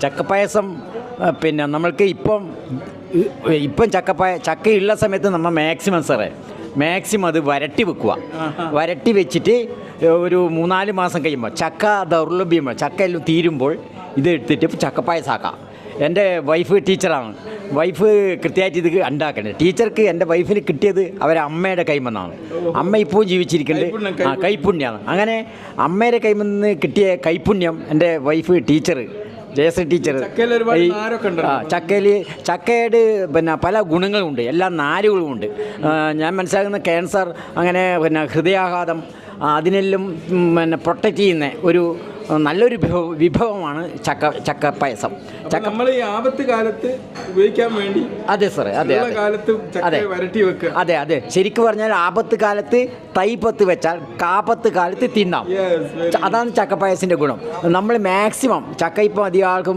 ചക്കപ്പായസം പിന്നെ നമ്മൾക്ക് ഇപ്പം ചക്കയുള്ള സമയത്ത് നമ്മൾ മാക്സിമം അത് വരട്ടി വെക്കുക. വരട്ടി വെച്ചിട്ട് ഒരു 3-4 മാസം കഴിയുമ്പോൾ ചക്ക ദൗർലഭ്യം ചക്ക എല്ലാം തീരുമ്പോൾ ഇത് എടുത്തിട്ട് ചക്കപ്പായസാക്കാം. എൻ്റെ വൈഫ് ടീച്ചറാണ്. വൈഫ് കൃത്യമായിട്ട് ഇത് ഉണ്ടാക്കണേ. ടീച്ചർക്ക് എൻ്റെ വൈഫിന് കിട്ടിയത് അവരെ അമ്മയുടെ കൈമെന്നാണ്. അമ്മ ഇപ്പോഴും ജീവിച്ചിരിക്കുന്നുണ്ട്. കൈപ്പുണ്യമാണ്. അങ്ങനെ അമ്മയുടെ കൈമെന്ന് കിട്ടിയ കൈപ്പുണ്യം എൻ്റെ വൈഫ് ടീച്ചർ ജയശ്രീ ടീച്ചർ ചക്കയുടെ പിന്നെ പല ഗുണങ്ങളുമുണ്ട്, എല്ലാ നാരുകളുമുണ്ട്. ഞാൻ മനസ്സിലാക്കുന്ന ക്യാൻസർ, അങ്ങനെ പിന്നെ ഹൃദയാഘാതം, അതിനെല്ലാം പിന്നെ പ്രൊട്ടക്റ്റ് ചെയ്യുന്ന ഒരു നല്ലൊരു വിഭവമാണ് ചക്കപ്പായസം. നമ്മൾ ഈ ആപത്ത് കാലത്ത് ഉപയോഗിക്കാൻ വേണ്ടി. അതെ സാറേ, അതെ അതെ. ശരിക്കും പറഞ്ഞാൽ ആപത്ത് കാലത്ത് തൈപ്പത്ത് വെച്ചാൽ കാപ്പത്ത് കാലത്ത് തിന്നാം. അതാണ് ചക്കപ്പായസിൻ്റെ ഗുണം. നമ്മൾ മാക്സിമം ചക്ക ഇപ്പം അധികം ആൾക്കും